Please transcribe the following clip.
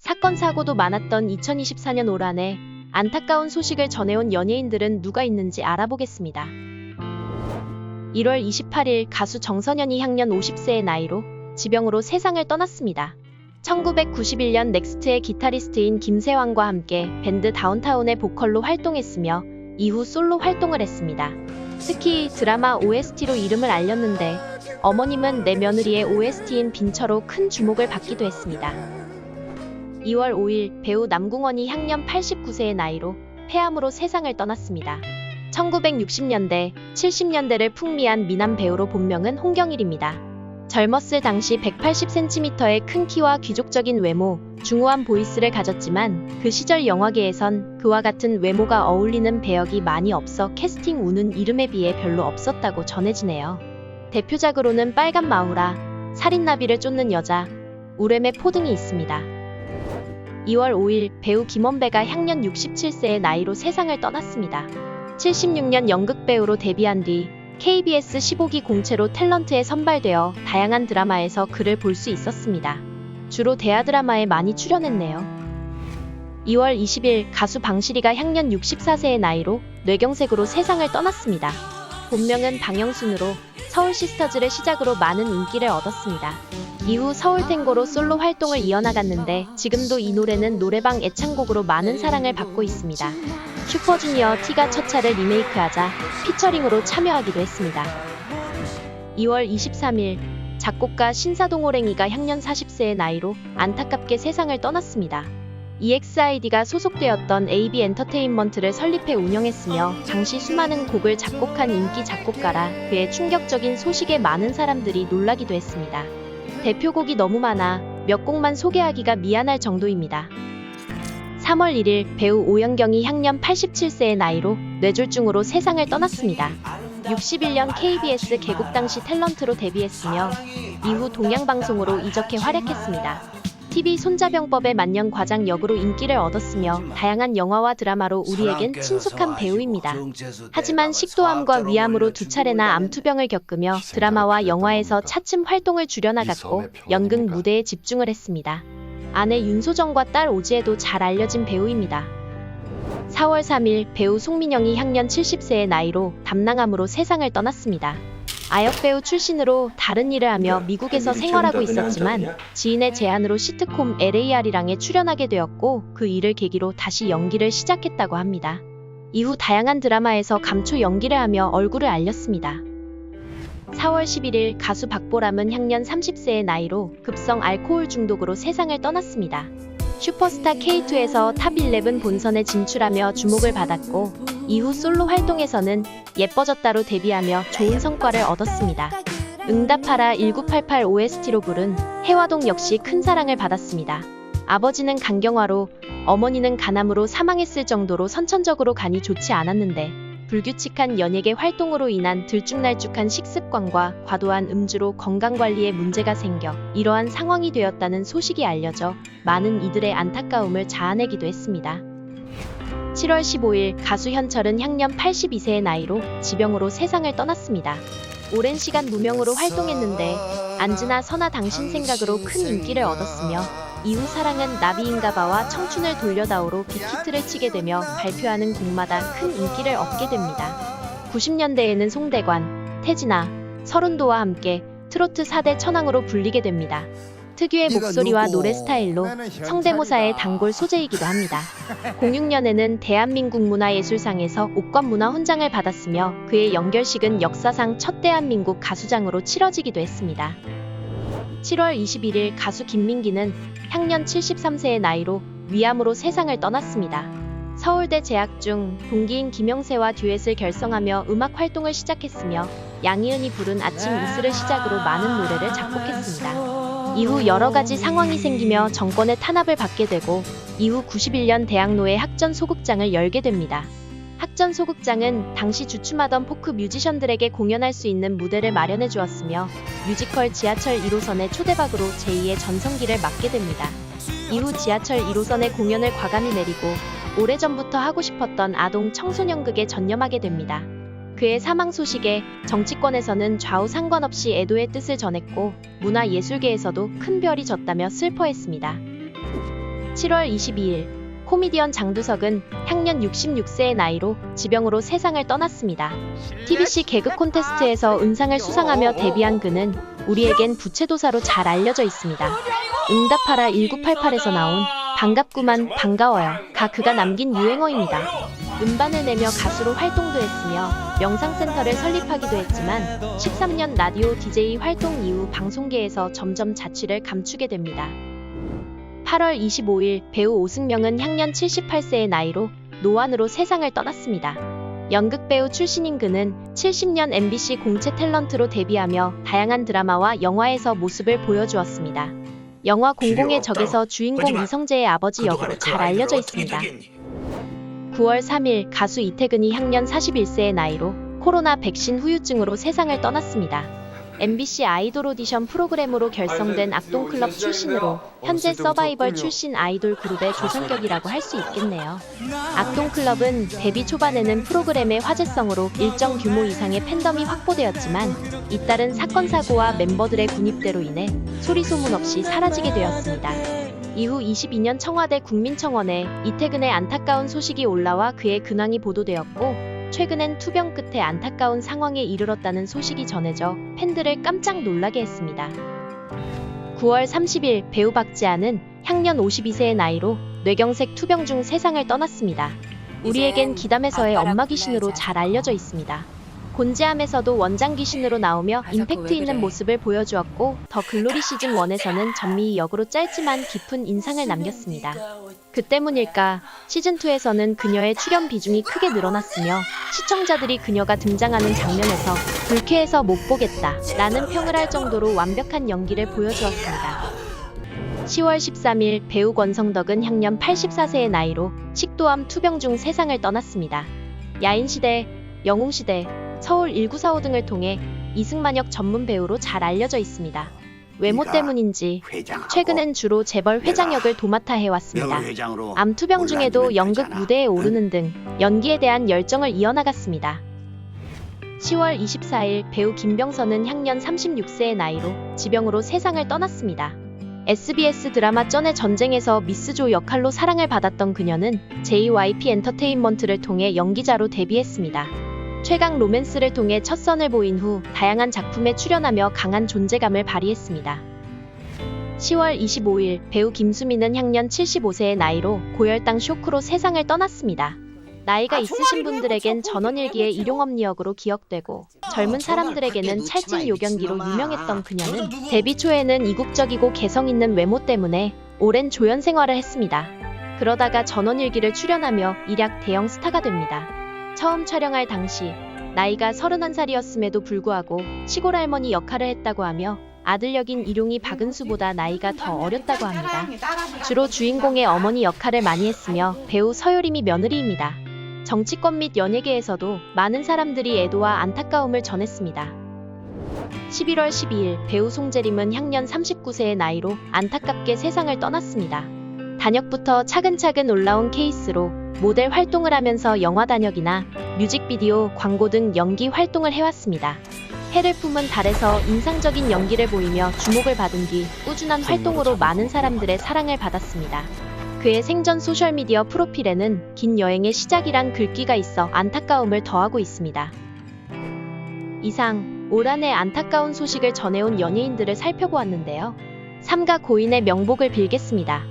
사건 사고도 많았던 2024년 올 한 해 안타까운 소식을 전해온 연예인들은 누가 있는지 알아보겠습니다. 1월 28일 가수 정선현이 향년 50세의 나이로 지병으로 세상을 떠났습니다. 1991년 넥스트의 기타리스트인 김세환과 함께 밴드 다운타운의 보컬로 활동했으며 이후 솔로 활동을 했습니다. 특히 드라마 OST로 이름을 알렸는데 어머님은 내 며느리의 OST인 빈처로 큰 주목을 받기도 했습니다. 2월 5일 배우 남궁원이 향년 89세의 나이로 폐암으로 세상을 떠났습니다. 1960년대, 70년대를 풍미한 미남 배우로 본명은 홍경일입니다. 젊었을 당시 180cm의 큰 키와 귀족적인 외모, 중후한 보이스를 가졌지만 그 시절 영화계에선 그와 같은 외모가 어울리는 배역이 많이 없어 캐스팅 우는 이름에 비해 별로 없었다고 전해지네요. 대표작으로는 빨간 마우라, 살인나비를 쫓는 여자, 우렘의 포 등이 있습니다. 2월 5일 배우 김원배가 향년 67세의 나이로 세상을 떠났습니다. 76년 연극배우로 데뷔한 뒤 KBS 15기 공채로 탤런트에 선발되어 다양한 드라마에서 그를 볼 수 있었습니다. 주로 대하 드라마에 많이 출연했네요. 2월 20일 가수 방실이가 향년 64세의 나이로 뇌경색으로 세상을 떠났습니다. 본명은 방영순으로 서울 시스터즈를 시작으로 많은 인기를 얻었습니다. 이후 서울탱고로 솔로 활동을 이어나갔는데 지금도 이 노래는 노래방 애창곡으로 많은 사랑을 받고 있습니다. 슈퍼주니어 T가 첫 차를 리메이크하자 피처링으로 참여하기도 했습니다. 2월 23일 작곡가 신사동 호랭이가 향년 40세의 나이로 안타깝게 세상을 떠났습니다. EXID가 소속되었던 AB엔터테인먼트를 설립해 운영했으며 당시 수많은 곡을 작곡한 인기 작곡가라 그의 충격적인 소식에 많은 사람들이 놀라기도 했습니다. 대표곡이 너무 많아 몇 곡만 소개하기가 미안할 정도입니다. 3월 1일 배우 오연경이 향년 87세의 나이로 뇌졸중으로 세상을 떠났습니다. 61년 KBS 개국 당시 탤런트로 데뷔했으며 이후 동양방송으로 이적해 활약했습니다. TV 손자병법의 만년과장 역으로 인기를 얻었으며 다양한 영화와 드라마로 우리에겐 친숙한 배우입니다. 하지만 식도암과 위암으로 두 차례나 암투병을 겪으며 드라마와 영화에서 차츰 활동을 줄여나갔고 연극 무대에 집중을 했습니다. 아내 윤소정과 딸 오지에도 잘 알려진 배우입니다. 4월 3일 배우 송민영이 향년 70세의 나이로 담낭암으로 세상을 떠났습니다. 아역배우 출신으로 다른 일을 하며 미국에서 생활하고 있었지만 지인의 제안으로 시트콤 LAR이랑에 출연하게 되었고 그 일을 계기로 다시 연기를 시작했다고 합니다. 이후 다양한 드라마에서 감초 연기를 하며 얼굴을 알렸습니다. 4월 11일 가수 박보람은 향년 30세의 나이로 급성 알코올 중독으로 세상을 떠났습니다. 슈퍼스타 K2에서 탑11 본선에 진출하며 주목을 받았고 이후 솔로 활동에서는 예뻐졌다로 데뷔하며 좋은 성과를 얻었습니다. 응답하라 1988 OST로 부른 해화동 역시 큰 사랑을 받았습니다. 아버지는 간경화로 어머니는 간암으로 사망했을 정도로 선천적으로 간이 좋지 않았는데 불규칙한 연예계 활동으로 인한 들쭉날쭉한 식습관과 과도한 음주로 건강관리에 문제가 생겨 이러한 상황이 되었다는 소식이 알려져 많은 이들의 안타까움을 자아내기도 했습니다. 7월 15일 가수 현철은 향년 82세의 나이로 지병으로 세상을 떠났습니다. 오랜 시간 무명으로 활동했는데 안즈나 선아 당신 생각으로 큰 인기를 얻었으며 이후 사랑은 나비인가봐와 청춘을 돌려다오로 빅히트를 치게 되며 발표하는 곡마다 큰 인기를 얻게 됩니다. 90년대에는 송대관, 태진아, 설운도와 함께 트로트 4대 천왕으로 불리게 됩니다. 특유의 목소리와 노래 스타일로 성대모사의 단골 소재이기도 합니다. 06년에는 대한민국 문화예술상에서 옥관문화 훈장을 받았으며 그의 연결식은 역사상 첫 대한민국 가수장으로 치러지기도 했습니다. 7월 21일 가수 김민기는 향년 73세의 나이로 위암으로 세상을 떠났습니다. 서울대 재학 중 동기인 김영세와 듀엣을 결성하며 음악 활동을 시작했으며 양희은이 부른 아침 이슬을 시작으로 많은 노래를 작곡했습니다. 이후 여러 가지 상황이 생기며 정권의 탄압을 받게 되고 이후 91년 대학로에 학전소극장을 열게 됩니다. 학전소극장은 당시 주춤하던 포크 뮤지션들에게 공연할 수 있는 무대를 마련해 주었으며 뮤지컬 지하철 1호선의 초대박으로 제2의 전성기를 맞게 됩니다. 이후 지하철 1호선의 공연을 과감히 내리고 오래전부터 하고 싶었던 아동 청소년극에 전념하게 됩니다. 그의 사망 소식에 정치권에서는 좌우 상관없이 애도의 뜻을 전했고 문화예술계에서도 큰 별이 졌다며 슬퍼했습니다. 7월 22일 코미디언 장두석은 향년 66세의 나이로 지병으로 세상을 떠났습니다. TBC 개그 콘테스트에서 은상을 수상하며 데뷔한 그는 우리에겐 부채도사로 잘 알려져 있습니다. 응답하라 1988에서 나온 반갑구만 반가워요가 그가 남긴 유행어입니다. 음반을 내며 가수로 활동도 했으며 명상센터를 설립하기도 했지만 13년 라디오 DJ 활동 이후 방송계에서 점점 자취를 감추게 됩니다. 8월 25일 배우 오승명은 향년 78세의 나이로 노안으로 세상을 떠났습니다. 연극배우 출신인 그는 70년 MBC 공채 탤런트로 데뷔하며 다양한 드라마와 영화에서 모습을 보여주었습니다. 영화 공공의 적에서 주인공 이성재의 아버지 역으로 잘 알려져 있습니다. 9월 3일 가수 이태근이 향년 41세의 나이로 코로나 백신 후유증으로 세상을 떠났습니다. MBC 아이돌 오디션 프로그램으로 결성된 악동클럽 출신으로 현재 서바이벌 출신 아이돌 그룹의 조상격이라고 할 수 있겠네요. 악동클럽은 데뷔 초반에는 프로그램의 화제성으로 일정 규모 이상의 팬덤이 확보되었지만 잇따른 사건 사고와 멤버들의 군입대로 인해 소리소문 없이 사라지게 되었습니다. 이후 22년 청와대 국민청원에 이태근의 안타까운 소식이 올라와 그의 근황이 보도되었고 최근엔 투병 끝에 안타까운 상황에 이르렀다는 소식이 전해져 팬들을 깜짝 놀라게 했습니다. 9월 30일 배우 박지아는 향년 52세의 나이로 뇌경색 투병 중 세상을 떠났습니다. 우리에겐 기담에서의 엄마 귀신으로 잘 알려져 있습니다. 곤지암에서도 원장 귀신으로 나오며 임팩트 있는 모습을 보여주었고 더 글로리 시즌 1에서는 전미희 역으로 짧지만 깊은 인상을 남겼습니다. 그 때문일까 시즌2에서는 그녀의 출연 비중이 크게 늘어났으며 시청자들이 그녀가 등장하는 장면에서 불쾌해서 못 보겠다 라는 평을 할 정도로 완벽한 연기를 보여주었습니다. 10월 13일 배우 권성덕은 향년 84세의 나이로 식도암 투병 중 세상을 떠났습니다. 야인시대, 영웅시대, 서울 1945 등을 통해 이승만역 전문 배우로 잘 알려져 있습니다. 외모 때문인지 최근엔 주로 재벌 회장 역을 도맡아 해왔습니다. 암 투병 중에도 연극 무대에 오르는 등 연기에 대한 열정을 이어나갔습니다. 10월 24일 배우 김병선은 향년 36세의 나이로 지병으로 세상을 떠났습니다. SBS 드라마 쩐의 전쟁에서 미스조 역할로 사랑을 받았던 그녀는 JYP 엔터테인먼트를 통해 연기자로 데뷔했습니다. 최강 로맨스를 통해 첫 선을 보인 후 다양한 작품에 출연하며 강한 존재감을 발휘했습니다. 10월 25일 배우 김수미는 향년 75세의 나이로 고혈당 쇼크로 세상을 떠났습니다. 나이가 있으신 분들에겐 전원일기의 일용엄니 역으로 기억되고 젊은 사람들에게는 찰진 요견기로 유명했던 그녀는 데뷔 초에는 이국적이고 개성 있는 외모 때문에 오랜 조연 생활을 했습니다. 그러다가 전원일기를 출연하며 일약 대형 스타가 됩니다. 처음 촬영할 당시 나이가 31살이었음에도 불구하고 시골 할머니 역할을 했다고 하며 아들 역인 일용이 박은수보다 나이가 더 어렸다고 합니다. 주로 주인공의 어머니 역할을 많이 했으며 배우 서효림이 며느리입니다. 정치권 및 연예계에서도 많은 사람들이 애도와 안타까움을 전했습니다. 11월 12일 배우 송재림은 향년 39세의 나이로 안타깝게 세상을 떠났습니다. 단역부터 차근차근 올라온 케이스로 모델 활동을 하면서 영화 단역이나 뮤직비디오, 광고 등 연기 활동을 해왔습니다. 해를 품은 달에서 인상적인 연기를 보이며 주목을 받은 뒤 꾸준한 활동으로 많은 사람들의 사랑을 받았습니다. 그의 생전 소셜미디어 프로필에는 긴 여행의 시작이란 글귀가 있어 안타까움을 더하고 있습니다. 이상 올 한 해 안타까운 소식을 전해온 연예인들을 살펴보았는데요. 삼가 고인의 명복을 빌겠습니다.